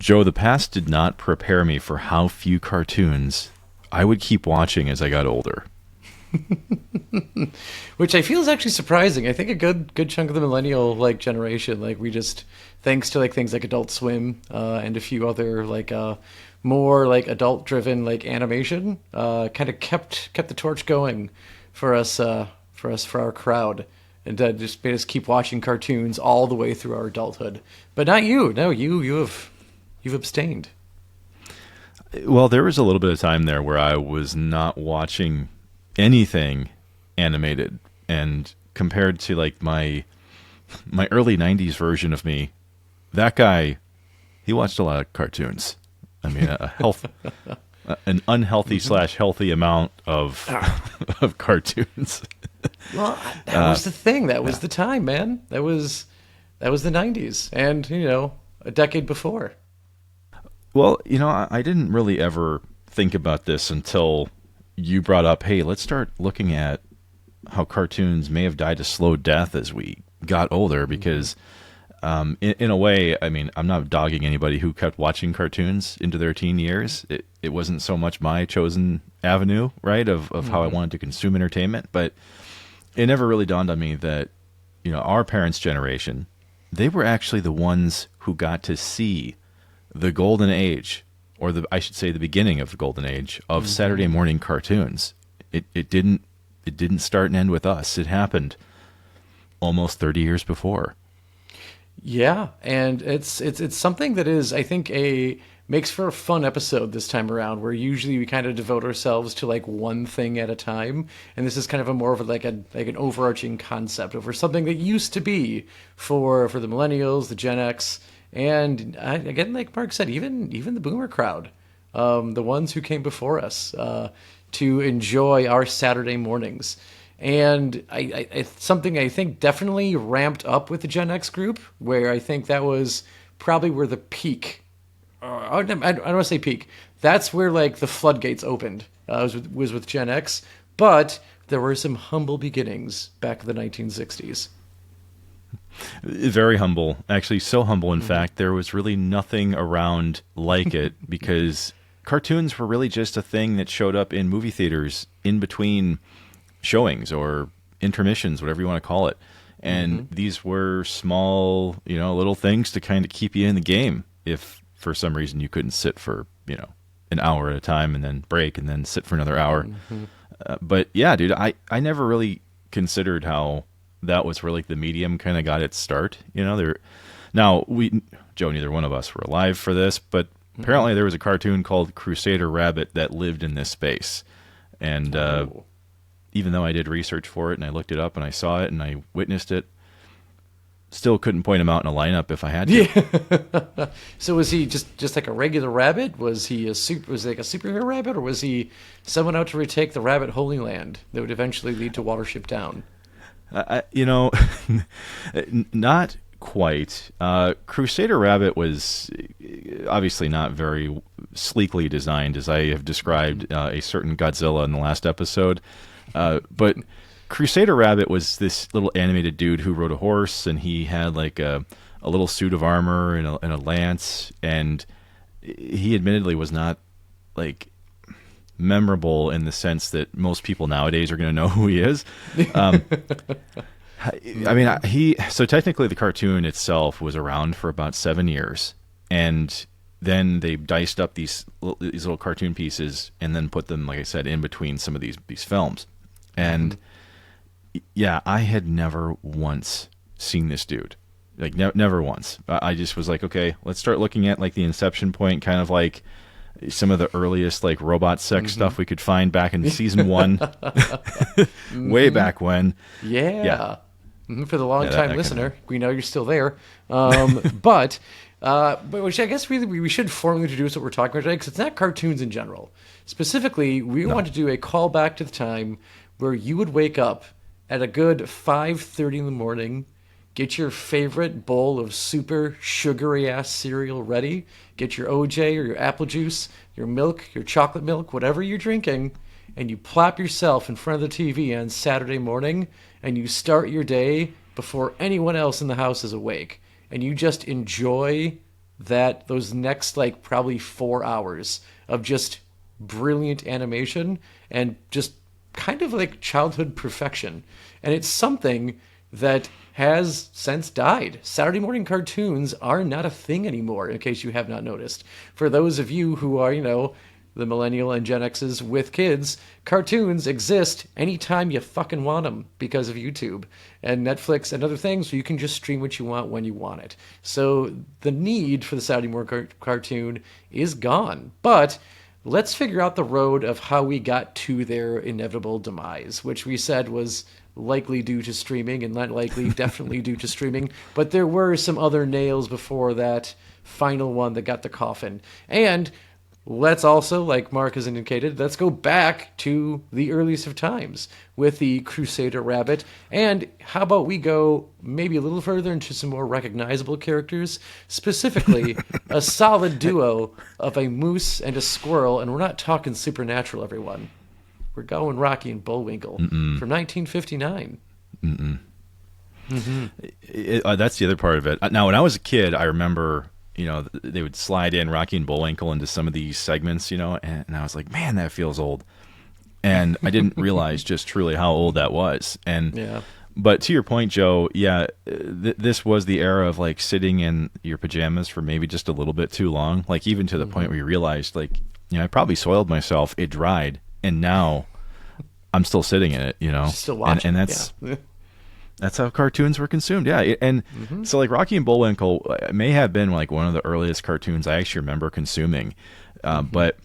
Joe, the past did not prepare me for how few cartoons I would keep watching as I got older. Which I feel is actually surprising. I think a good chunk of the millennial generation, we just, thanks to things like Adult Swim and a few other more adult driven animation, kind of kept the torch going for us for our crowd, and just made us keep watching cartoons all the way through our adulthood. But not you. No, you've abstained. Well, there was a little bit of time there where I was not watching anything animated, and compared to my early 90s version of me, that guy, he watched a lot of cartoons. I mean, an unhealthy / healthy amount of of cartoons. Well, that was the thing. That was the time, man. That was the 90s, and a decade before. Well, I didn't really ever think about this until you brought up, hey, let's start looking at how cartoons may have died a slow death as we got older, because in a way, I mean, I'm not dogging anybody who kept watching cartoons into their teen years. It wasn't so much my chosen avenue, right, of how I wanted to consume entertainment, but it never really dawned on me that, our parents' generation, they were actually the ones who got to see the golden age, or I should say the beginning of the golden age of Saturday morning cartoons. It didn't start and end with us. It happened almost 30 years before. Yeah, and it's something that is, I think, makes for a fun episode this time around, where usually we kind of devote ourselves to one thing at a time, and this is kind of a more of an overarching concept over something that used to be for the millennials, the Gen X, and again, like Mark said, even the boomer crowd, the ones who came before us, to enjoy our Saturday mornings. And something I think definitely ramped up with the Gen X group, where I think that was probably where the peak, I don't want to say peak, that's where the floodgates opened, was with Gen X, but there were some humble beginnings back in the 1960s. Very humble, actually, so humble, in fact, there was really nothing around like it, because cartoons were really just a thing that showed up in movie theaters in between showings or intermissions, whatever you want to call it. And these were small, little things to kind of keep you in the game if for some reason you couldn't sit for, an hour at a time and then break and then sit for another hour. But yeah, dude, I never really considered how that was where the medium kind of got its start. Now Joe, neither one of us were alive for this, but apparently there was a cartoon called Crusader Rabbit that lived in this space. And, even though I did research for it and I looked it up and I saw it and I witnessed it, still couldn't point him out in a lineup if I had to. Yeah. So was he just like a regular rabbit? Was he was he like a superhero rabbit, or was he someone out to retake the rabbit Holy Land that would eventually lead to Watership Down? Not quite. Crusader Rabbit was obviously not very sleekly designed, as I have described a certain Godzilla in the last episode. But Crusader Rabbit was this little animated dude who rode a horse, and he had a little suit of armor and a lance, and he admittedly was not memorable in the sense that most people nowadays are going to know who he is. I mean, so technically the cartoon itself was around for about 7 years, and then they diced up these little cartoon pieces and then put them, like I said, in between some of these films. And yeah, I had never once seen this dude, never once. I just was like, okay, let's start looking at the inception point, kind of some of the earliest robot sex stuff we could find back in season 1, way back when. Yeah. For the long-time listener, we know you're still there. But which I guess we should formally introduce what we're talking about today, because it's not cartoons in general. Specifically, we want to do a callback to the time where you would wake up at a good 5:30 in the morning, get your favorite bowl of super sugary-ass cereal ready, get your OJ or your apple juice, your milk, your chocolate milk, whatever you're drinking, and you plop yourself in front of the TV on Saturday morning, and you start your day before anyone else in the house is awake. And you just enjoy that those next like probably 4 hours of just brilliant animation and just kind of like childhood perfection. And it's something that has since died. Saturday morning cartoons are not a thing anymore, in case you have not noticed. For those of you who are, the millennial and Gen X's with kids, cartoons exist anytime you fucking want them because of YouTube and Netflix and other things, so you can just stream what you want when you want it. So the need for the Saturday morning cartoon is gone. But let's figure out the road of how we got to their inevitable demise, which we said was likely due to streaming, and not likely, definitely due to streaming. But there were some other nails before that final one that got the coffin. And let's also, like Mark has indicated, let's go back to the earliest of times with the Crusader Rabbit. And how about we go maybe a little further into some more recognizable characters, specifically a solid duo of a moose and a squirrel. And we're not talking Supernatural, everyone. We're going Rocky and Bullwinkle from 1959. That's the other part of it. Now, when I was a kid, I remember, they would slide in Rocky and Bullwinkle into some of these segments, and I was like, man, that feels old. And I didn't realize just truly how old that was. And But to your point, Joe, this was the era of like sitting in your pajamas for maybe just a little bit too long, like even to the point where you realized, like, I probably soiled myself. It dried. And now I'm still sitting in it, Still watching. And that's how cartoons were consumed. Yeah. And so like Rocky and Bullwinkle may have been like one of the earliest cartoons I actually remember consuming. But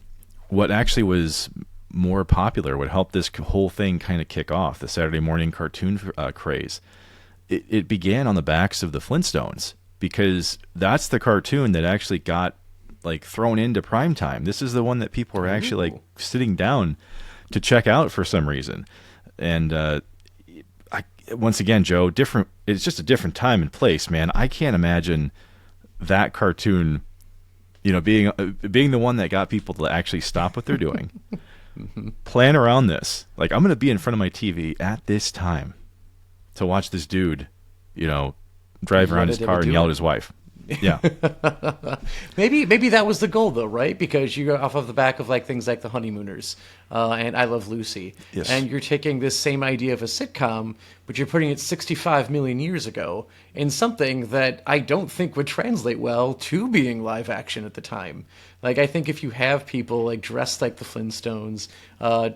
what actually was more popular, what helped this whole thing kind of kick off, the Saturday morning cartoon craze, it began on the backs of the Flintstones, because that's the cartoon that actually got like thrown into prime time. This is the one that people were actually like sitting down to check out for some reason. And once again, Joe, different. It's just a different time and place, man. I can't imagine that cartoon, being the one that got people to actually stop what they're doing, plan around this. Like, I'm going to be in front of my TV at this time to watch this dude, drive around his car and yell at his wife. Yeah. maybe that was the goal, though, right? Because you go off of the back of like things like The Honeymooners and I Love Lucy. Yes. And you're taking this same idea of a sitcom, but you're putting it 65 million years ago in something that I don't think would translate well to being live action at the time. Like, I think if you have people like dressed like the Flintstones,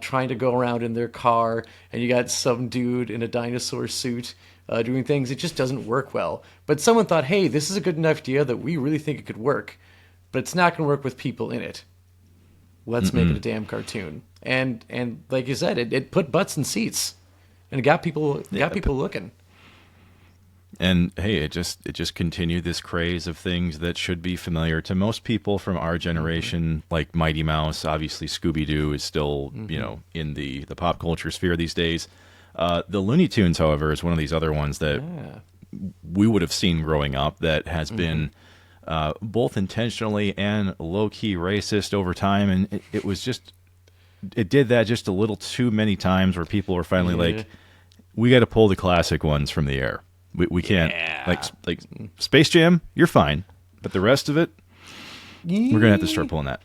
trying to go around in their car, and you got some dude in a dinosaur suit doing things, it just doesn't work well. But someone thought, hey, this is a good enough idea that we really think it could work, but it's not going to work with people in it. Let's make it a damn cartoon. And like you said, it put butts in seats, and it got people looking. And hey, it just continued this craze of things that should be familiar to most people from our generation, like Mighty Mouse. Obviously, Scooby-Doo is still in the pop culture sphere these days. The Looney Tunes, however, is one of these other ones that we would have seen growing up that has been both intentionally and low-key racist over time. And it was just, it did that just a little too many times, where people were finally like, we got to pull the classic ones from the air. We can't, like Space Jam, you're fine. But the rest of it, we're going to have to start pulling that.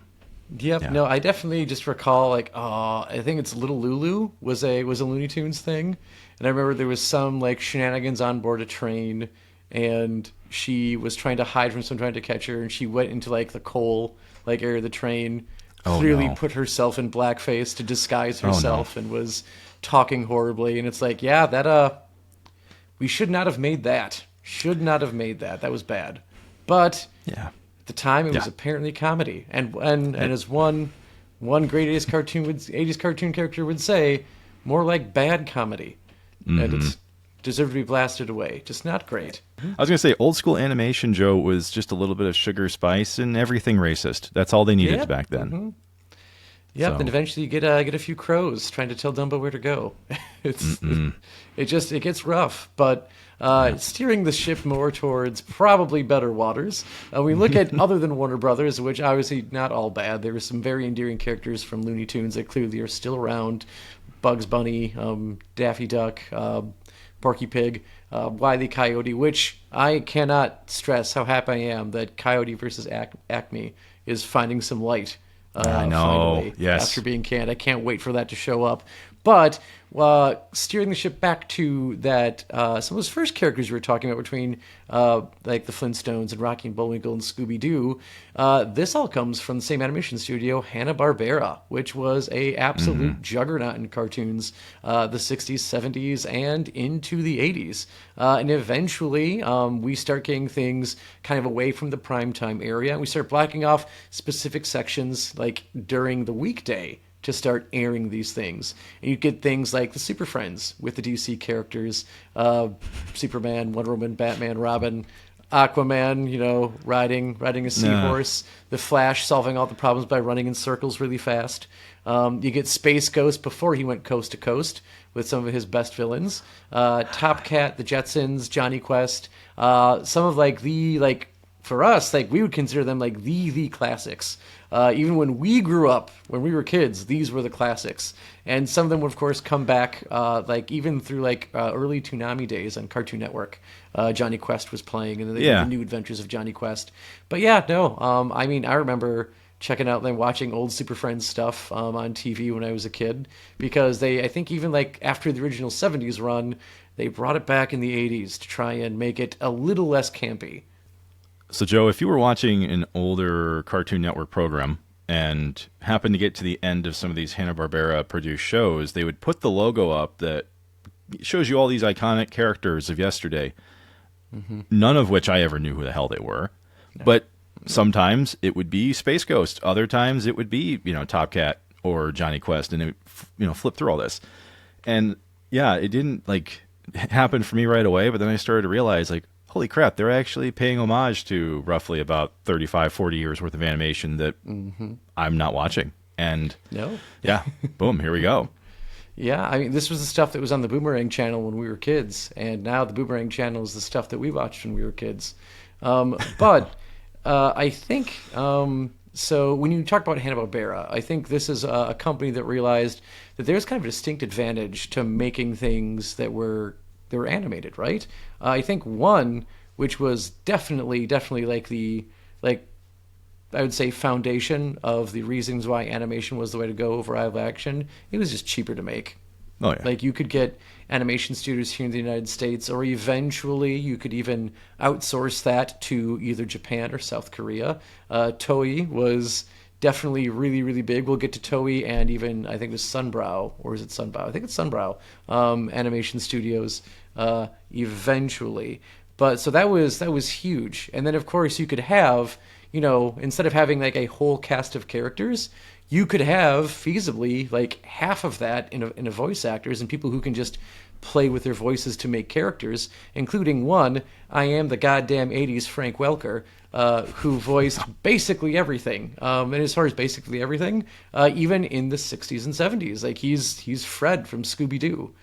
Yep. Yeah. No, I definitely just recall I think it's Little Lulu was a Looney Tunes thing, and I remember there was some like shenanigans on board a train, and she was trying to hide from someone trying to catch her, and she went into like the coal like area of the train, clearly put herself in blackface to disguise herself, and was talking horribly, and it's like, we should not have made that. That was bad, but at the time, it was apparently comedy, and as one great 80s cartoon character would say, more like bad comedy, and it's deserved to be blasted away. Just not great. I was gonna say, old school animation, Joe, was just a little bit of sugar, spice, and everything racist. That's all they needed back then. Yep, and eventually you get a few crows trying to tell Dumbo where to go. It gets rough, but steering the ship more towards probably better waters. We look at other than Warner Brothers, which obviously not all bad. There were some very endearing characters from Looney Tunes that clearly are still around. Bugs Bunny, Daffy Duck, Porky Pig, Wile E. Coyote, which I cannot stress how happy I am that Coyote versus Acme is finding some light I know. finally after Yes. being canned. I can't wait for that to show up. But steering the ship back to that, some of those first characters we were talking about between like the Flintstones and Rocky and Bullwinkle and Scooby Doo, this all comes from the same animation studio, Hanna-Barbera, which was a absolute juggernaut in cartoons, the 60s, 70s, and into the 80s. And eventually, we start getting things kind of away from the primetime area, and we start blocking off specific sections like during the weekday to start airing these things. And you get things like the Super Friends with the DC characters, Superman, Wonder Woman, Batman, Robin, Aquaman, riding a seahorse, the Flash solving all the problems by running in circles really fast. You get Space Ghost before he went coast to coast with some of his best villains. Top Cat, the Jetsons, Johnny Quest, some of for us, we would consider them like the classics. Even when we grew up, when we were kids, these were the classics. And some of them would, of course, come back, even through early Toonami days on Cartoon Network. Johnny Quest was playing, and then the New Adventures of Johnny Quest. But yeah, no, I remember checking out and watching old Super Friends stuff on TV when I was a kid, because I think even after the original 70s run, they brought it back in the 80s to try and make it a little less campy. So, Joe, if you were watching an older Cartoon Network program and happened to get to the end of some of these Hanna-Barbera produced shows, they would put the logo up that shows you all these iconic characters of yesterday, none of which I ever knew who the hell they were. No. But sometimes it would be Space Ghost. Other times it would be, Top Cat or Johnny Quest. And it, flip through all this. And yeah, it didn't happen for me right away. But then I started to realize holy crap, they're actually paying homage to roughly about 35, 40 years worth of animation that I'm not watching. And no. Yeah, boom, here we go. Yeah, this was the stuff that was on the Boomerang channel when we were kids, and now the Boomerang channel is the stuff that we watched when we were kids. But I think, so when you talk about Hanna-Barbera, I think this is a company that realized that there's kind of a distinct advantage to making things that were animated, right? I think one, which was definitely I would say foundation of the reasons why animation was the way to go over live action, it was just cheaper to make. Oh yeah. You could get animation studios here in the United States, or eventually you could even outsource that to either Japan or South Korea. Toei was definitely really, really big. We'll get to Toei and even, I think it was Sunbrow, or is it Sunbow? I think it's Sunbrow, animation studios eventually. But so that was huge. And then, of course, you could have, instead of having a whole cast of characters, you could have feasibly half of that in a voice actors and people who can just play with their voices to make characters, including one, I am the goddamn 80s Frank Welker, who voiced basically everything. And as far as basically everything, even in the 60s and 70s, he's Fred from Scooby-Doo.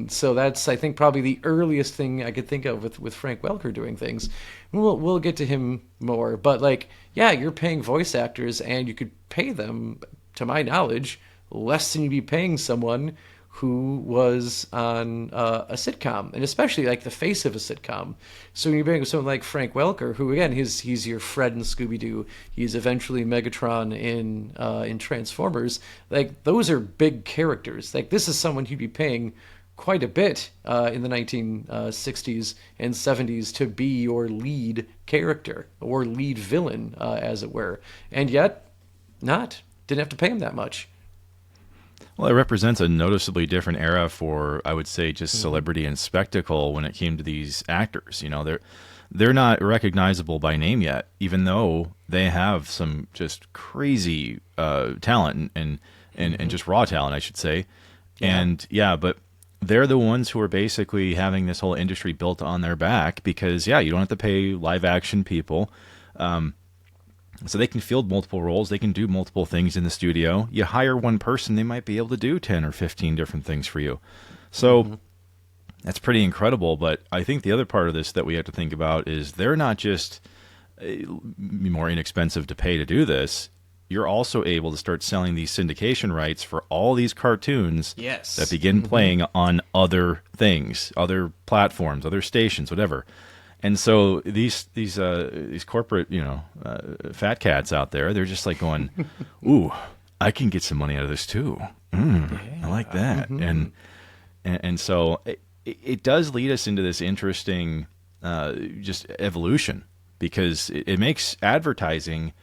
So that's, I think, probably the earliest thing I could think of with Frank Welker doing things. We'll get to him more, but you're paying voice actors, and you could pay them, to my knowledge, less than you'd be paying someone who was on a sitcom, and especially the face of a sitcom. So when you're bringing someone like Frank Welker, who again he's your Fred in Scooby-Doo, he's eventually Megatron in Transformers. Those are big characters. This is someone you'd be paying quite a bit in the 1960s and 70s to be your lead character or lead villain, as it were, and yet didn't have to pay him that much. Well, it represents a noticeably different era for, I would say, just celebrity and spectacle when it came to these actors. They're not recognizable by name yet, even though they have some just crazy talent and just raw talent, I should say. Yeah. And but they're the ones who are basically having this whole industry built on their back because, you don't have to pay live action people. So they can field multiple roles. They can do multiple things in the studio. You hire one person, they might be able to do 10 or 15 different things for you. So that's pretty incredible. But I think the other part of this that we have to think about is they're not just more inexpensive to pay to do this. you're also able to start selling these syndication rights for all these cartoons Yes. that begin playing on other things, other platforms, other stations, whatever. And so these corporate, fat cats out there, they're just like going, "Ooh, I can get some money out of this too. I like that." And so it does lead us into this interesting just evolution, because it makes advertising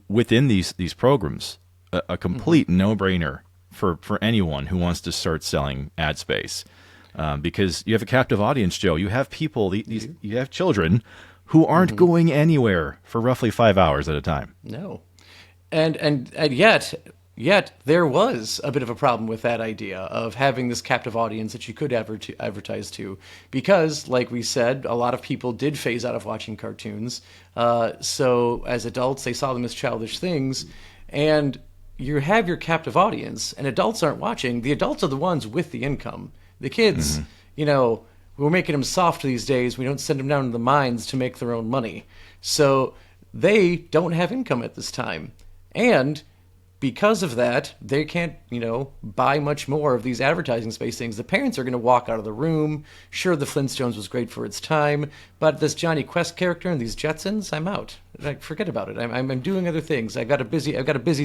within these programs a complete no-brainer for anyone who wants to start selling ad space. Because you have a captive audience, Joe. You have people, you have children who aren't going anywhere for roughly 5 hours at a time. No. And yet there was a bit of a problem with that idea of having this captive audience that you could advertise to, because, like we said, a lot of people did phase out of watching cartoons. So as adults, they saw them as childish things, and you have your captive audience, and adults aren't watching. The adults are the ones with the income. The kids, we're making them soft these days. We don't send them down to the mines to make their own money. So they don't have income at this time. And because of that, they can't, buy much more of these advertising space things. The parents are going to walk out of the room. Sure, the Flintstones was great for its time, but this Johnny Quest character and these Jetsons, I'm out. Like, forget about it. I'm doing other things. I've got a busy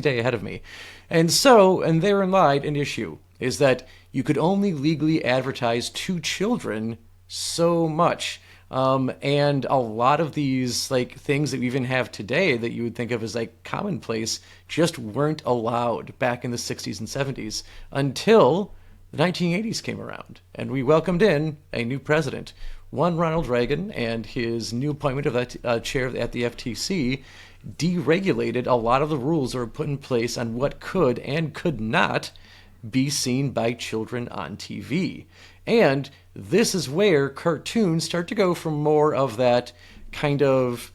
day ahead of me. And therein lied an issue, is that you could only legally advertise to children so much. And a lot of these things that we even have today that you would think of as commonplace just weren't allowed back in the 60s and 70s until the 1980s came around, and we welcomed in a new president. One, Ronald Reagan, and his new appointment of that chair at the FTC deregulated a lot of the rules that were put in place on what could and could not be seen by children on TV. And this is where cartoons start to go from more of that kind of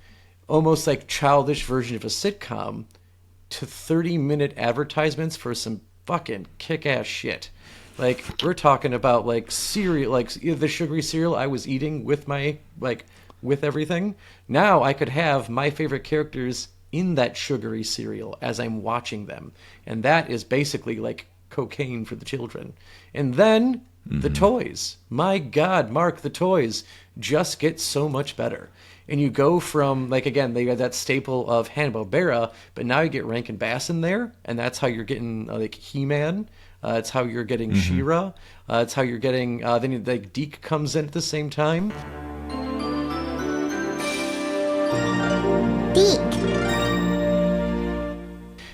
almost childish version of a sitcom to 30-minute advertisements for some fucking kick-ass shit. We're talking about cereal, the sugary cereal I was eating with my with everything. Now I could have my favorite characters in that sugary cereal as I'm watching them, and that is basically cocaine for the children. And then the toys. My God, Mark, the toys just get so much better. And you go from, again, they got that staple of Hanna-Barbera, but now you get Rankin Bass in there, and that's how you're getting, He-Man. It's how you're getting She-Ra. It's how you're getting, then Deke comes in at the same time. Deke.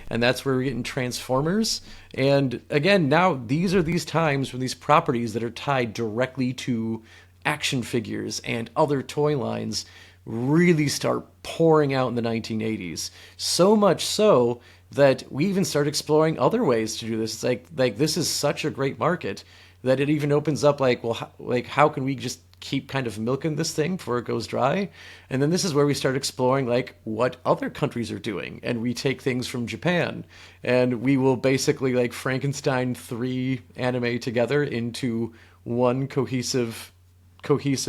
And that's where we're getting Transformers. And again, now these are these times when these properties that are tied directly to action figures and other toy lines really start pouring out in the 1980s. So much so that we even start exploring other ways to do this. It's this is such a great market that it even opens up how can we just keep kind of milking this thing before it goes dry? And then this is where we start exploring what other countries are doing, and we take things from Japan, and we will basically Frankenstein 3 anime together into one cohesive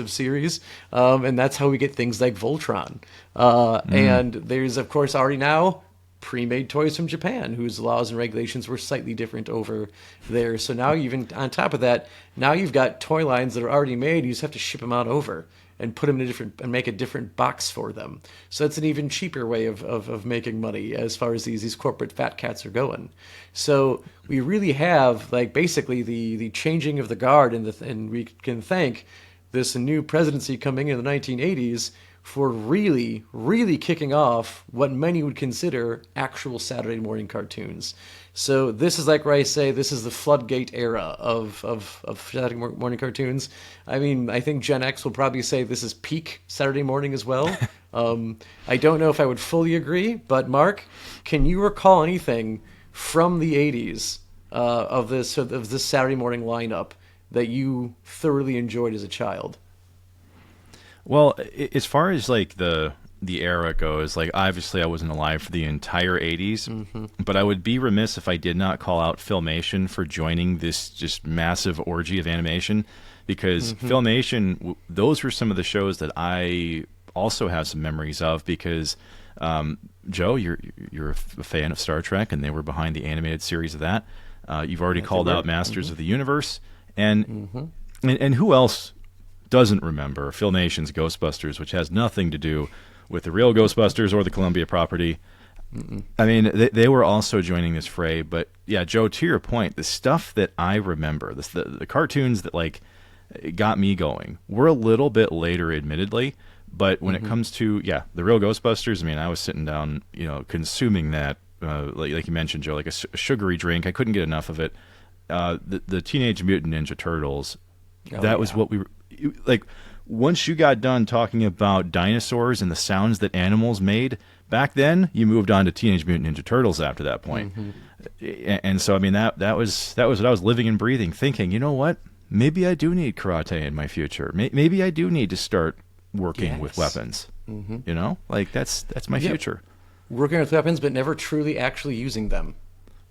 series, and that's how we get things like Voltron. And there's of course already now pre-made toys from Japan, whose laws and regulations were slightly different over there. So now, even on top of that, now you've got toy lines that are already made. You just have to ship them out over and put them in and make a different box for them. So that's an even cheaper way of making money as far as these corporate fat cats are going. So we really have basically the changing of the guard, and we can thank this new presidency coming in the 1980s for really, really kicking off what many would consider actual Saturday morning cartoons. So this is where I say this is the floodgate era of Saturday morning cartoons. I mean, I think Gen X will probably say this is peak Saturday morning as well. I don't know if I would fully agree, but Mark, can you recall anything from the 80s of this Saturday morning lineup that you thoroughly enjoyed as a child? Well, as far as the era goes, obviously I wasn't alive for the entire 80s, but I would be remiss if I did not call out Filmation for joining this just massive orgy of animation, because Filmation, those were some of the shows that I also have some memories of, because Joe, you're a fan of Star Trek, and they were behind the animated series of that. You've already called out Masters of the Universe, and who else doesn't remember Filmation's Ghostbusters, which has nothing to do with the real Ghostbusters or the Columbia property. I mean, they were also joining this fray. But yeah, Joe, to your point, the stuff that I remember, the cartoons that like got me going, were a little bit later, admittedly. But when it comes to the real Ghostbusters, I mean, I was sitting down, consuming that, like you mentioned, Joe, like a sugary drink. I couldn't get enough of it. The Teenage Mutant Ninja Turtles, that was what we were like. Once you got done talking about dinosaurs and the sounds that animals made back then, you moved on to Teenage Mutant Ninja Turtles after that point. And so, I mean, that was what I was living and breathing, thinking, you know what? Maybe I do need karate in my future. Maybe I do need to start working with weapons. Like that's my future. Working with weapons, but never truly actually using them.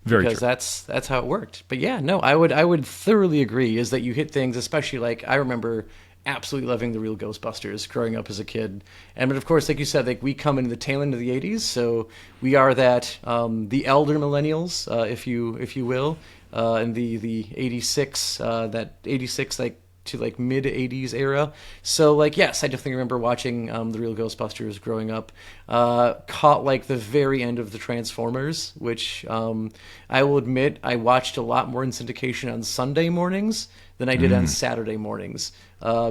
Very because true. That's how it worked. But yeah, no, I would thoroughly agree. Is that you hit things, especially like I remember absolutely loving the real Ghostbusters growing up as a kid. And but of course, like you said, like we come into the tail end of the '80s, so we are that the elder millennials, if you will, in the '86 that '86 like to like mid '80s era. So like yes, I definitely remember watching the real Ghostbusters growing up. Caught like the very end of the Transformers, which I will admit I watched a lot more in syndication on Sunday mornings than I did on Saturday mornings.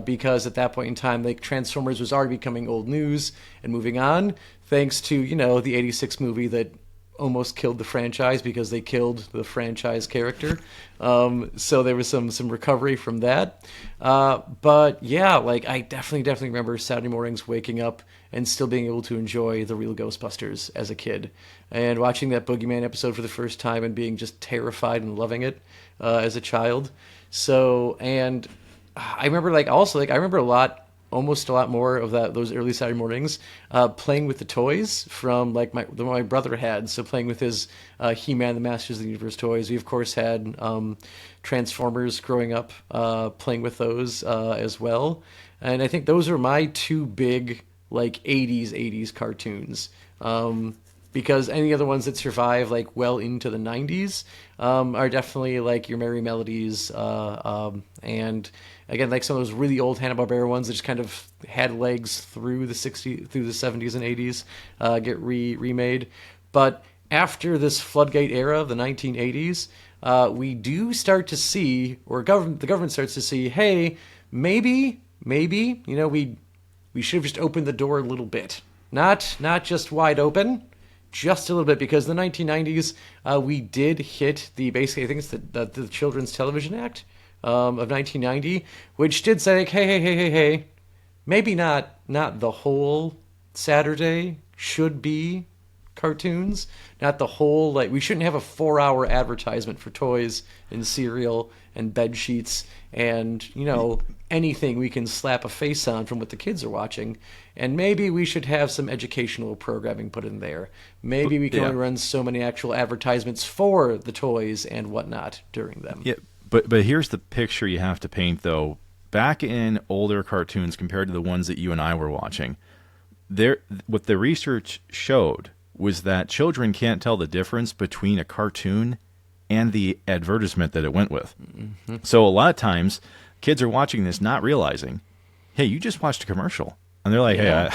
Because at that point in time, like Transformers was already becoming old news and moving on, thanks to the '86 movie that almost killed the franchise because they killed the franchise character. So there was some recovery from that. But yeah, like I definitely remember Saturday mornings waking up and still being able to enjoy the real Ghostbusters as a kid, and watching that Boogeyman episode for the first time and being just terrified and loving it as a child. So and I remember I remember almost a lot more of those early Saturday mornings playing with the toys from like my brother had. So playing with his He-Man, the Masters of the Universe toys. We of course had Transformers growing up, playing with those as well. And I think those are my two big like '80s cartoons. Because any other ones that survive like well into the '90s are definitely like your Merry Melodies, and again like some of those really old Hanna-Barbera ones that just kind of had legs through the '70s and '80s get remade. But after this floodgate era of the 1980s, we do start to see, or the government starts to see, hey, maybe we should have just opened the door a little bit, not just wide open. Just a little bit, because in the 1990s, we did hit basically, I think it's the Children's Television Act of 1990, which did say, like, hey, maybe not the whole Saturday should be cartoons, not the whole, like, we shouldn't have a 4-hour advertisement for toys and cereal and bed sheets and, anything we can slap a face on from what the kids are watching. And maybe we should have some educational programming put in there. Maybe we can only run so many actual advertisements for the toys and whatnot during them. Yeah, but here's the picture you have to paint, though. Back in older cartoons compared to the ones that you and I were watching, what the research showed was that children can't tell the difference between a cartoon and the advertisement that it went with. So a lot of times, kids are watching this not realizing, hey, you just watched a commercial. And they're like, hey,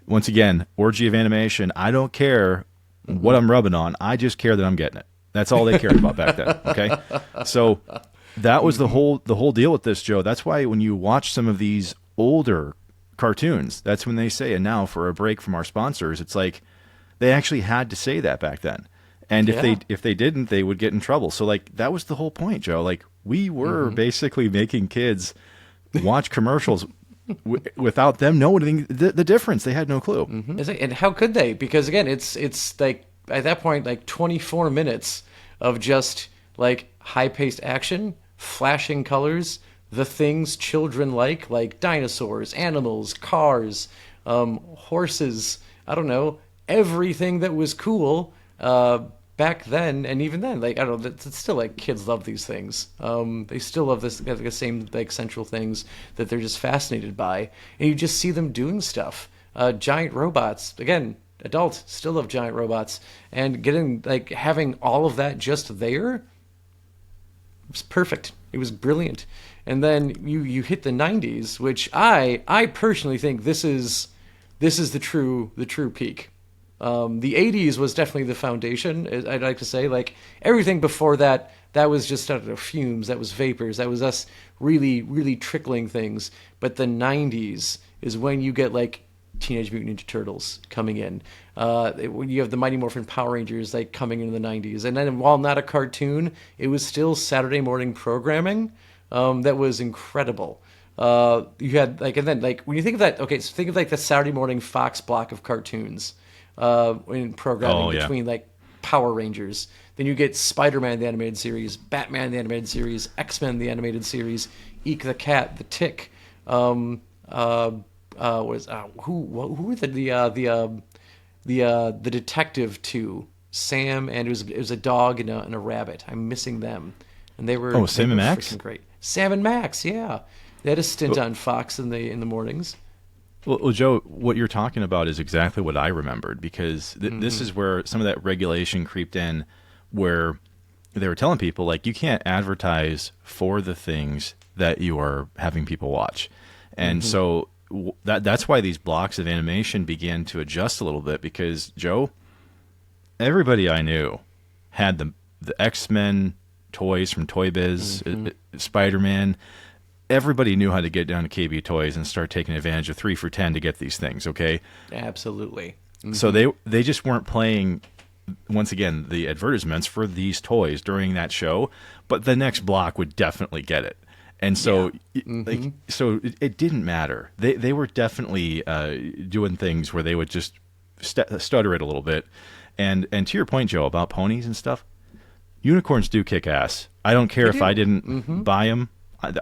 once again, orgy of animation. I don't care what I'm rubbing on. I just care that I'm getting it. That's all they cared about back then. Okay. So that was the whole deal with this, Joe. That's why when you watch some of these older cartoons, that's when they say, and now for a break from our sponsors, it's like they actually had to say that back then. And if they didn't, they would get in trouble. So like that was the whole point, Joe. Like we were basically making kids watch commercials without them knowing the difference. They had no clue. And how could they? Because again, it's like at that point like 24 minutes of just like high-paced action, flashing colors, the things children like dinosaurs, animals, cars, horses, I don't know, everything that was cool back then. And even then, like, I don't know, it's still like kids love these things. They still love the same like central things that they're just fascinated by. And you just see them doing stuff. giant robots. Again, adults still love giant robots, and getting like having all of that just there, it was perfect. It was brilliant. And then you hit the 90s, which I personally think this is the true peak. The 80s was definitely the foundation. I'd like to say, like everything before that, that was just fumes, that was vapors, that was us really, really trickling things. But the 90s is when you get like Teenage Mutant Ninja Turtles coming in. When you have the Mighty Morphin Power Rangers like coming into the 90s, and then while not a cartoon, it was still Saturday morning programming that was incredible. You had like, and then like when you think of that, okay, so think of like the Saturday morning Fox block of cartoons in programming between like Power Rangers. Then you get Spider-Man the animated series, Batman the animated series, X-Men the animated series, Eek the Cat, The Tick. Who were the detective two? Sam, and it was a dog and a rabbit. I'm missing them, and they were Sam and Max. Great. Sam and Max, yeah. They had a stint on Fox in the mornings. Well, Joe, what you're talking about is exactly what I remembered, because this is where some of that regulation creeped in, where they were telling people, like, you can't advertise for the things that you are having people watch. And so that's why these blocks of animation began to adjust a little bit, because, Joe, everybody I knew had the X-Men toys from Toy Biz, Spider-Man. Everybody knew how to get down to KB Toys and start taking advantage of 3 for $10 to get these things, okay? Absolutely. So they just weren't playing, once again, the advertisements for these toys during that show, but the next block would definitely get it. And so, it didn't matter. They were definitely doing things where they would just stutter it a little bit. And to your point, Joe, about ponies and stuff, unicorns do kick ass. I don't care if I didn't buy them.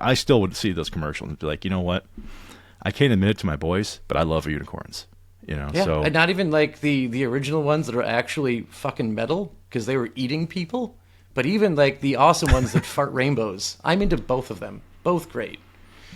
I still would see those commercials and be like, you know what? I can't admit it to my boys, but I love unicorns. You know, yeah, so and not even like the original ones that are actually fucking metal because they were eating people, but even like the awesome ones that fart rainbows. I'm into both of them, both great.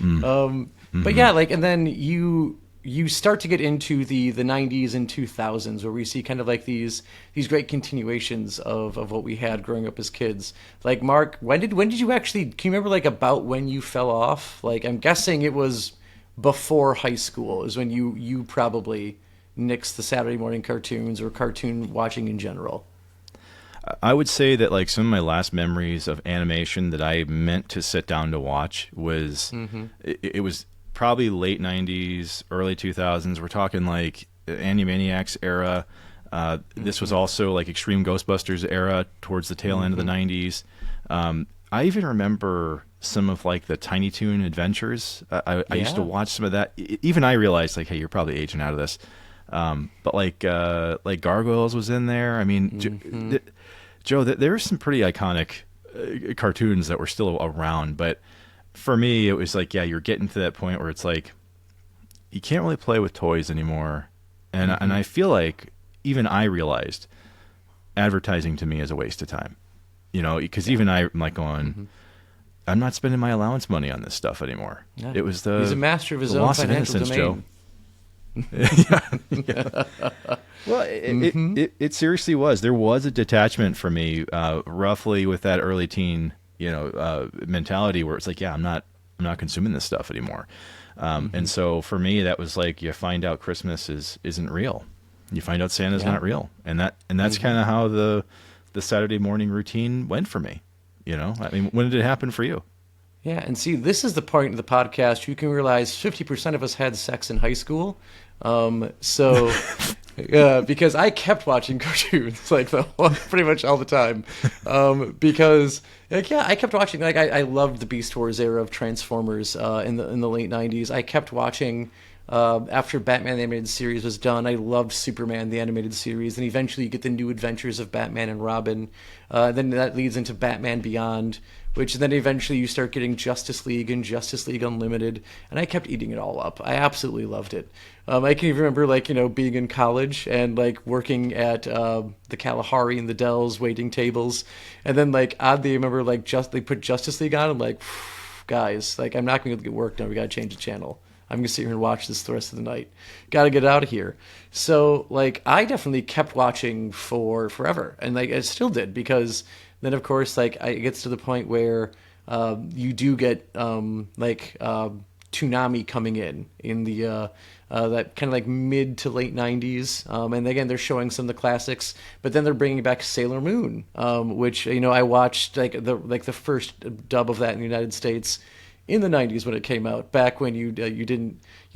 But yeah, like, and then you start to get into the 90s and 2000s where we see kind of like these great continuations of what we had growing up as kids. Like, Mark, when did you actually, can you remember like about when you fell off? Like, I'm guessing it was before high school is when you probably nixed the Saturday morning cartoons or cartoon watching in general. I would say that like some of my last memories of animation that I meant to sit down to watch was it was probably late 90s, early 2000s. We're talking like Animaniacs era. This was also like Extreme Ghostbusters era towards the tail end of the 90s. I even remember some of like the Tiny Toon adventures. I used to watch some of that. Even I realized like, hey, you're probably aging out of this. But like Gargoyles was in there. I mean, Joe, there are some pretty iconic cartoons that were still around, but for me, it was like, yeah, you're getting to that point where it's like, you can't really play with toys anymore. And I feel like even I realized advertising to me is a waste of time, you know, because even I'm like going, I'm not spending my allowance money on this stuff anymore. Yeah. It was he's a master of his own financial domain. Joe. Yeah. Well, it seriously was. There was a detachment for me, roughly with that early teen, mentality where it's like, yeah, I'm not consuming this stuff anymore. And so for me, that was like, you find out Christmas isn't real. You find out Santa's not real. And that's kind of how the Saturday morning routine went for me. You know, I mean, when did it happen for you? Yeah, and see, this is the point in the podcast you can realize 50% of us had sex in high school. Because I kept watching cartoons like pretty much all the time. Because I kept watching. Like I loved the Beast Wars era of Transformers in the late 90s. I kept watching after Batman the Animated Series was done. I loved Superman the Animated Series, and eventually you get the New Adventures of Batman and Robin. Then that leads into Batman Beyond, which then eventually you start getting Justice League and Justice League Unlimited, and I kept eating it all up. I absolutely loved it. I can even remember, like, being in college and, like, working at the Kalahari and the Dells waiting tables, and then, like, oddly, I remember, like, they put Justice League on, I'm like, guys, like, I'm not going to get work now, we got to change the channel. I'm gonna sit here and watch this the rest of the night. Got to get out of here. So like I definitely kept watching for forever, and like I still did, because then of course like it gets to the point where you do get Toonami coming in the that kind of like mid to late 90s, and again they're showing some of the classics, but then they're bringing back Sailor Moon, which I watched like the first dub of that in the United States in the 90s when it came out, back when you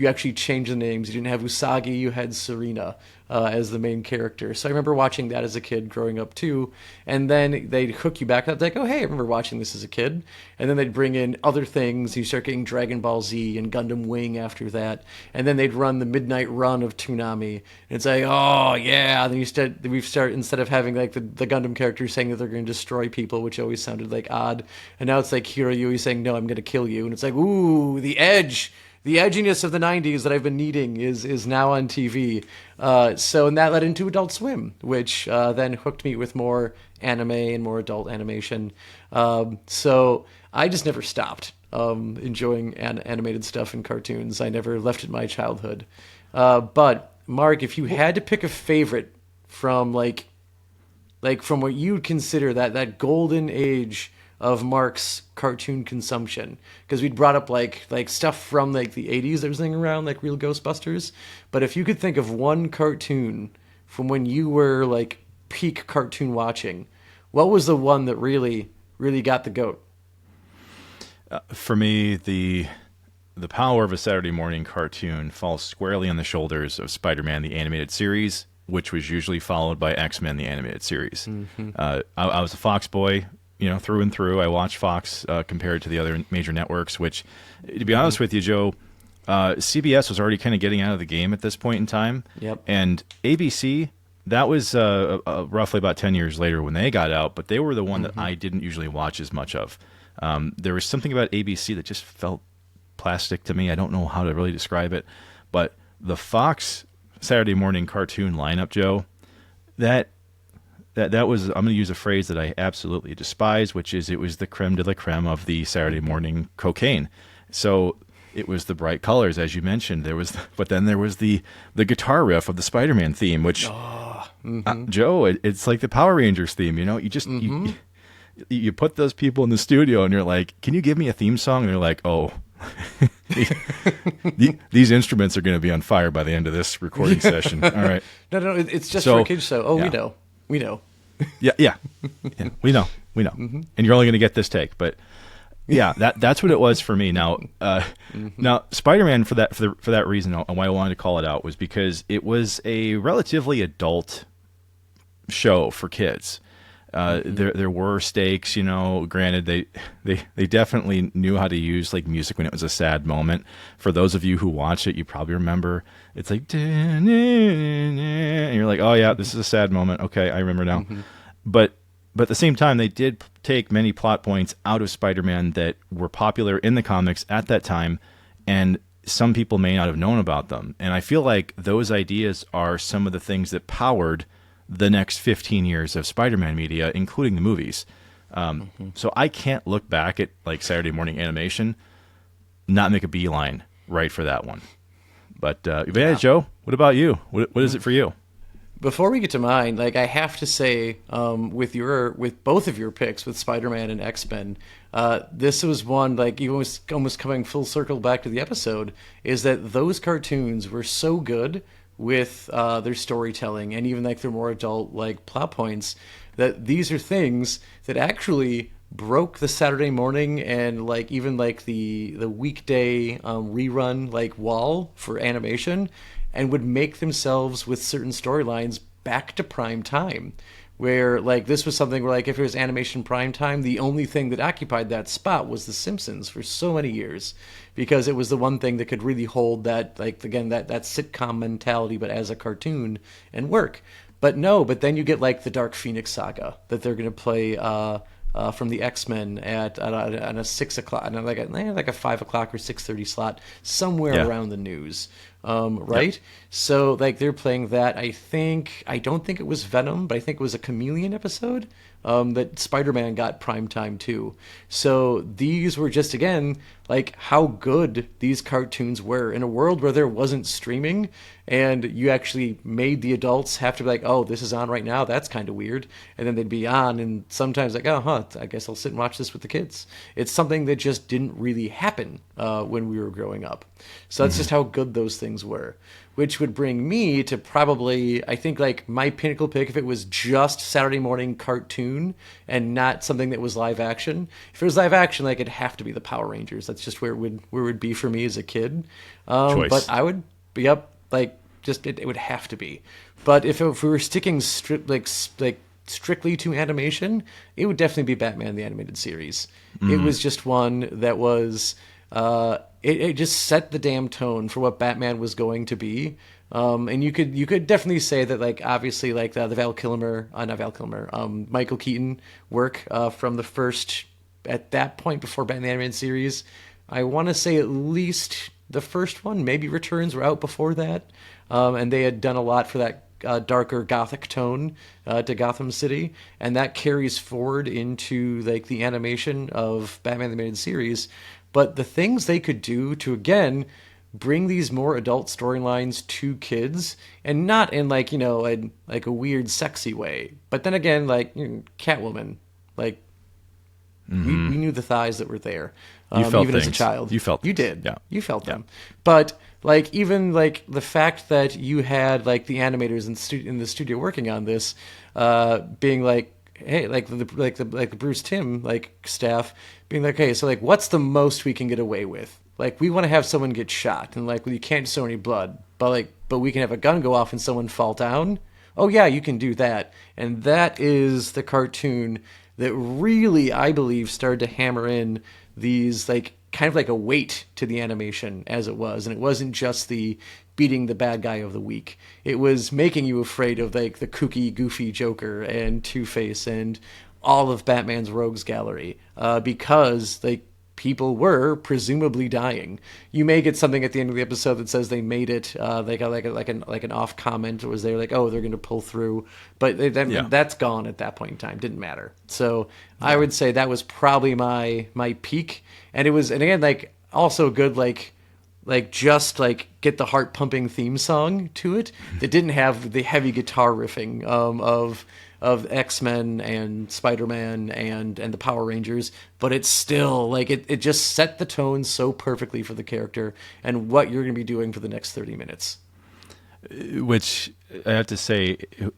actually changed the names. You didn't have Usagi, you had Serena as the main character. So I remember watching that as a kid growing up too, and then they'd hook you back up like, oh hey, I remember watching this as a kid, and then they'd bring in other things. You start getting Dragon Ball Z and Gundam Wing after that, and then they'd run the midnight run of Toonami, and it's like, oh yeah, and then we start instead of having like the Gundam characters saying that they're going to destroy people, which always sounded like odd, and now it's like Hiroyui saying, no, I'm going to kill you, and it's like, ooh, the edge. The edginess of the 90s that I've been needing is now on TV. And that led into Adult Swim, which then hooked me with more anime and more adult animation. So I just never stopped enjoying animated stuff and cartoons. I never left it my childhood. But Mark, if you had to pick a favorite from from what you'd consider that golden age of Mark's cartoon consumption, because we'd brought up like stuff from like the 80s that was laying around, like real Ghostbusters, but if you could think of one cartoon from when you were like peak cartoon watching, what was the one that really got the goat? For me, the power of a Saturday morning cartoon falls squarely on the shoulders of Spider-Man the Animated Series, which was usually followed by X-Men the Animated Series. Mm-hmm. I was a Fox boy, through and through. I watched Fox compared to the other major networks, which, to be honest with you, Joe, CBS was already kind of getting out of the game at this point in time. Yep. And ABC, that was roughly about 10 years later when they got out, but they were the one that I didn't usually watch as much of. There was something about ABC that just felt plastic to me. I don't know how to really describe it, but the Fox Saturday morning cartoon lineup, Joe, that was, I'm going to use a phrase that I absolutely despise, which is it was the creme de la creme of the Saturday morning cocaine. So it was the bright colors, as you mentioned. But then there was the guitar riff of the Spider-Man theme, which, Joe, it's like the Power Rangers theme. You just you put those people in the studio and you're like, can you give me a theme song? And they're like, oh, these instruments are going to be on fire by the end of this recording session. All right. No, it's just for kids. So, we know. Yeah, we know. And you're only going to get this take, but yeah, that's what it was for me. Now, now Spider-Man for that reason, why I wanted to call it out was because it was a relatively adult show for kids. There were stakes, granted they definitely knew how to use like music when it was a sad moment. For those of you who watch it, you probably remember it's like, and you're like, oh yeah, this is a sad moment. Okay, I remember now. But at the same time, they did take many plot points out of Spider-Man that were popular in the comics at that time, and some people may not have known about them. And I feel like those ideas are some of the things that powered the next 15 years of Spider-Man media, including the movies. So I can't look back at like Saturday morning animation, not make a beeline right for that one. But yeah, Joe, what about you? What is it for you? Before we get to mine, like I have to say, with both of your picks, with Spider-Man and X-Men, this was one like you almost coming full circle back to the episode, is that those cartoons were so good with their storytelling and even like their more adult like plot points, that these are things that actually broke the Saturday morning and like even like the weekday rerun like wall for animation, and would make themselves with certain storylines back to prime time. Where like this was something where like if it was animation prime time, the only thing that occupied that spot was The Simpsons for so many years, because it was the one thing that could really hold that like again that sitcom mentality but as a cartoon and work. But then you get like the Dark Phoenix saga that they're going to play from the X-Men on a 6 o'clock, like a 5 o'clock or 6:30 slot somewhere around the news. right? Yep. So like they're playing that. I don't think it was Venom, but I think it was a Chameleon episode that Spider-Man got prime time too. So these were just again like how good these cartoons were in a world where there wasn't streaming, and you actually made the adults have to be like, oh, this is on right now. That's kind of weird, and then they'd be on, and sometimes like, oh, huh, I guess I'll sit and watch this with the kids. It's something that just didn't really happen when we were growing up. So that's just how good those things were. Which would bring me to probably, I think, like my pinnacle pick if it was just Saturday morning cartoon and not something that was live action. If it was live action, like it'd have to be the Power Rangers. That's just where it would be for me as a kid. Choice. But I would be up like just it would have to be. But if we were sticking strictly to animation, it would definitely be Batman the Animated Series. It was just one that was. It just set the damn tone for what Batman was going to be. And you could definitely say that, like, obviously, like the Michael Keaton work from the first, at that point before Batman the Animated Series, I want to say at least the first one, maybe Returns were out before that. And they had done a lot for that darker gothic tone to Gotham City, and that carries forward into like the animation of Batman the Animated Series. But the things they could do to again bring these more adult storylines to kids, and not in like like a weird sexy way, but then again like Catwoman, like we knew the thighs that were there. You felt even as a things. child. You felt You things. did. Yeah. You felt them. But like even like the fact that you had like the animators in the studio working on this, being like, hey, like the Bruce Timm like staff being like, hey, so like what's the most we can get away with? Like we want to have someone get shot, and like you can't show any blood, but we can have a gun go off and someone fall down. Oh yeah, you can do that. And that is the cartoon that really, I believe, started to hammer in these like kind of like a weight to the animation as it was. And it wasn't just the beating the bad guy of the week. It was making you afraid of like the kooky, goofy Joker and Two-Face and all of Batman's rogues gallery, because like people were presumably dying. You may get something at the end of the episode that says they made it. They got like an off comment was there like, oh, they're going to pull through, but that's gone at that point in time. Didn't matter. So I would say that was probably my peak, and it was, and again like also good like just like get the heart pumping theme song to it that didn't have the heavy guitar riffing of X-Men and Spider-Man and the Power Rangers, but it's still like it just set the tone so perfectly for the character and what you're going to be doing for the next 30 minutes. Which I have to say,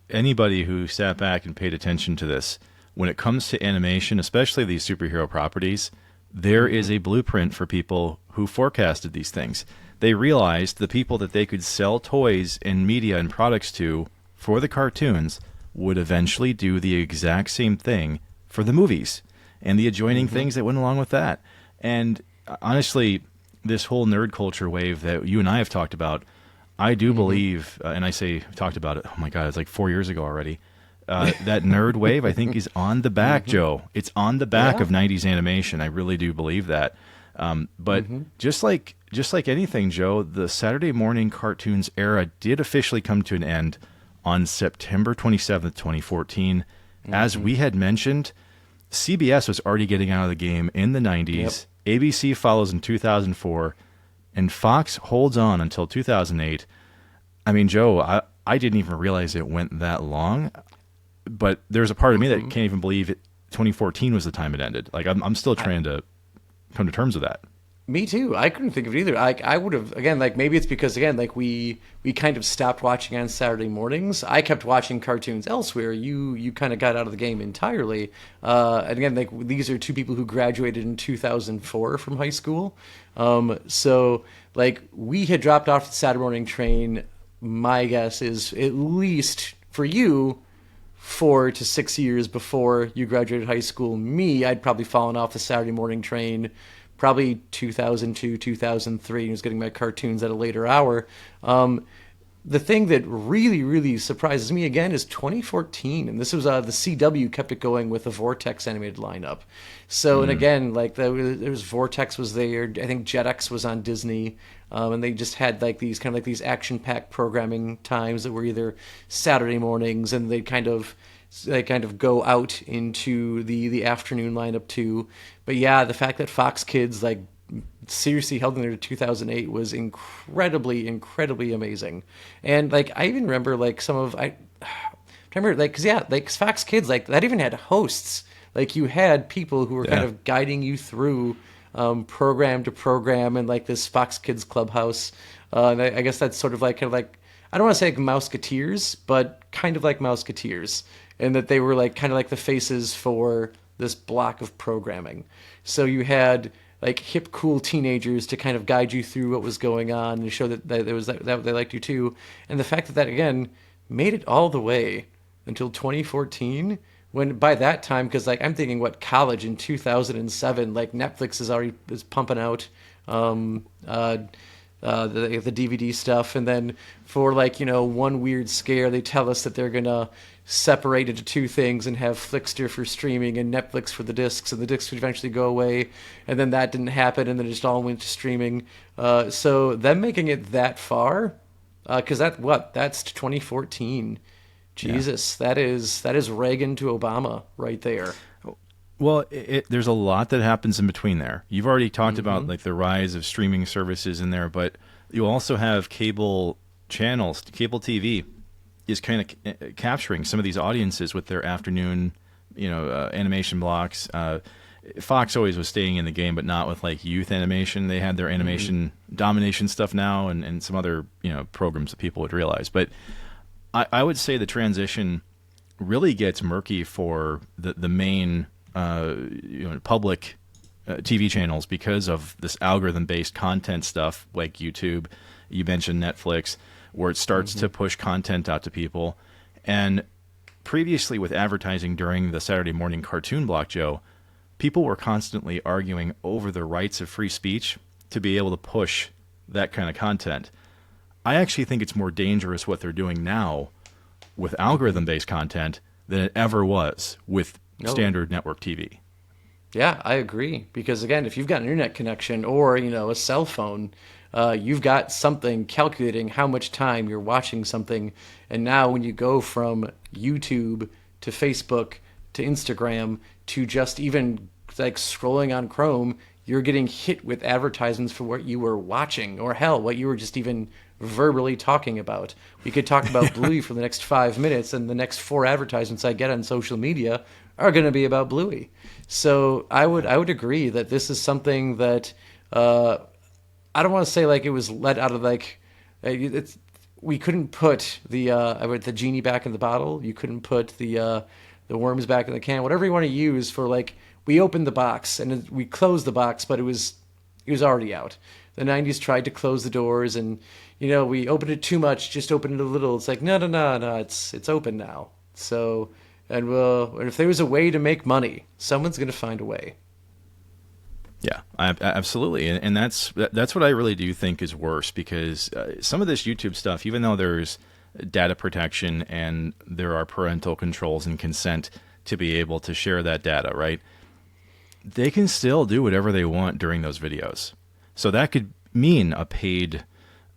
anybody who sat back and paid attention to this, when it comes to animation, especially these superhero properties, there is a blueprint for people who forecasted these things. They realized the people that they could sell toys and media and products to for the cartoons would eventually do the exact same thing for the movies and the adjoining things that went along with that. And honestly, this whole nerd culture wave that you and I have talked about, I do believe, and I say talked about it, oh my God, it's like 4 years ago already. That nerd wave, I think, is on the back, Joe. It's on the back of 90s animation. I really do believe that. But just like anything, Joe, the Saturday morning cartoons era did officially come to an end on September 27th, 2014. As we had mentioned, CBS was already getting out of the game in the 90s. Yep. ABC follows in 2004, and Fox holds on until 2008. I mean, Joe, I didn't even realize it went that long, but there's a part of me that can't even believe 2014 was the time it ended. Like, I'm still trying to come to terms with that. Me too. I couldn't think of it either. I would have, again, like maybe it's because again, like we kind of stopped watching on Saturday mornings. I kept watching cartoons elsewhere. You kind of got out of the game entirely. And again, like these are two people who graduated in 2004 from high school. So like we had dropped off the Saturday morning train. My guess is at least for you, 4 to 6 years before you graduated high school. Me, I'd probably fallen off the Saturday morning train probably 2002, 2003, and was getting my cartoons at a later hour. the thing that really, really surprises me again is 2014, and this was the CW kept it going with the Vortex animated lineup. So, and again, like there was Vortex was there. I think Jetix was on Disney, and they just had like these kind of like these action-packed programming times that were either Saturday mornings, and they kind of go out into the afternoon lineup too. But yeah, the fact that Fox Kids like seriously held in there to 2008 was incredibly amazing. And like I even remember like I remember like because yeah, like Fox Kids like that even had hosts. Like you had people who were kind of guiding you through program to program and like this Fox Kids Clubhouse. And I guess that's sort of like I don't want to say like Mouseketeers, but kind of like Mouseketeers, and that they were like kind of like the faces for this block of programming. So you had like hip, cool teenagers to kind of guide you through what was going on and show that there was that they liked you too. And the fact that again made it all the way until 2014, when by that time, because like I'm thinking what college in 2007, like Netflix is pumping out the DVD stuff, and then for like one weird scare, they tell us that they're gonna separate into two things and have Flickster for streaming and Netflix for the discs, and the discs would eventually go away, and then that didn't happen, and then it just all went to streaming. So them making it that far, because that's 2014. Jesus, that is Reagan to Obama right there. Well, there's a lot that happens in between there. You've already talked about like the rise of streaming services in there, but you also have cable channels. Cable TV is kind of capturing some of these audiences with their afternoon, animation blocks. Fox always was staying in the game, but not with like youth animation. They had their animation domination stuff now, and some other programs that people would realize. But I would say the transition really gets murky for the main public TV channels because of this algorithm-based content stuff like YouTube. You mentioned Netflix, where it starts to push content out to people. And previously with advertising during the Saturday morning cartoon block, Joe, people were constantly arguing over the rights of free speech to be able to push that kind of content. I actually think it's more dangerous what they're doing now with algorithm-based content than it ever was with standard network TV. Yeah, I agree. Because again, if you've got an internet connection or a cell phone, you've got something calculating how much time you're watching something. And now when you go from YouTube to Facebook to Instagram to just even like scrolling on Chrome, you're getting hit with advertisements for what you were watching, or hell, what you were just even verbally talking about. We could talk about Bluey for the next 5 minutes, and the next 4 advertisements I get on social media are going to be about Bluey. So I would agree that this is something that I don't want to say like it was let out of like we couldn't put the genie back in the bottle. You couldn't put the worms back in the can. Whatever you want to use for like, we opened the box and we closed the box, but it was already out. The 90s tried to close the doors, and we opened it too much, just opened it a little. It's like no, it's open now. So, and if there was a way to make money, someone's going to find a way. Yeah, absolutely, and that's what I really do think is worse, because some of this YouTube stuff, even though there's data protection and there are parental controls and consent to be able to share that data, right? They can still do whatever they want during those videos. So that could mean a paid,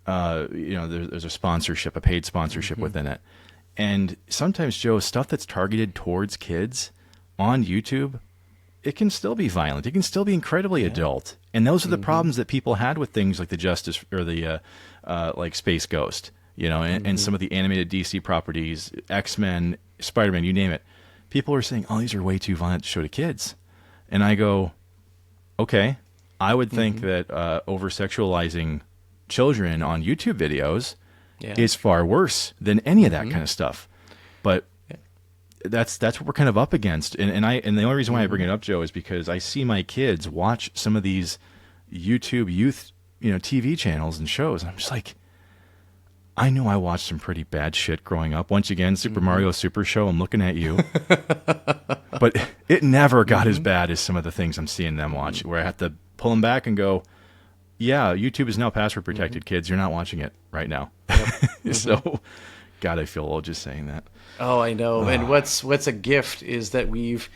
there's a sponsorship, a paid sponsorship within it. And sometimes, Joe, stuff that's targeted towards kids on YouTube, it can still be violent. It can still be incredibly adult. And those are the problems that people had with things like the Justice or the like Space Ghost, and some of the animated DC properties, X-Men, Spider-Man, you name it. People are saying, oh, these are way too violent to show to kids. And I go, okay, I would think that over-sexualizing children on YouTube videos is far worse than any of that kind of stuff. But that's what we're kind of up against. And the only reason why I bring it up, Joe, is because I see my kids watch some of these YouTube youth, TV channels and shows, and I'm just like, I know I watched some pretty bad shit growing up. Once again, Super Mario Super Show, I'm looking at you. But it never got as bad as some of the things I'm seeing them watch, where I have to pull them back and go, Yeah, YouTube is now password protected, kids. You're not watching it right now. So, God, I feel old just saying that. Oh, I know. And what's a gift is that we've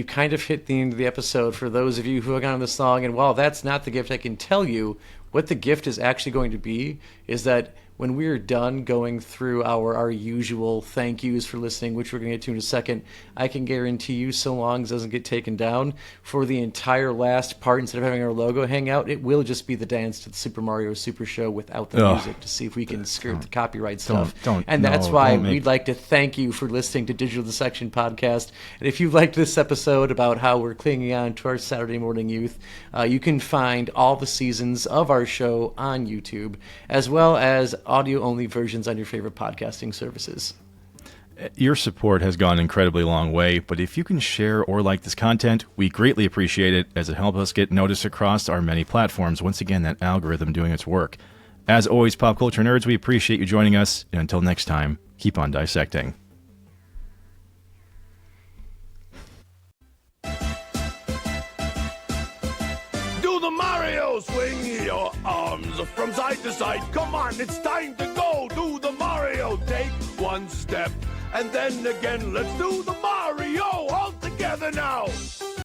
kind of hit the end of the episode for those of you who have gone on this long. And while that's not the gift, I can tell you what the gift is actually going to be is that when we're done going through our usual thank yous for listening, which we're going to get to in a second, I can guarantee you, so long as it doesn't get taken down, for the entire last part, instead of having our logo hang out, it will just be the dance to the Super Mario Super Show without the music to see if we can skirt the copyright stuff. And that's why we'd like to thank you for listening to Digital Dissection Podcast. And if you liked this episode about how we're clinging on to our Saturday morning youth, you can find all the seasons of our show on YouTube, as well as audio-only versions on your favorite podcasting services. Your support has gone an incredibly long way, but if you can share or like this content, we greatly appreciate it as it helps us get noticed across our many platforms. Once again, that algorithm doing its work. As always, pop culture nerds, we appreciate you joining us, and until next time, keep on dissecting. Do the Mario swing your arms from side to side. Come on, it's time to go. Do the Mario. Take one step and then again. Let's do the Mario all together now.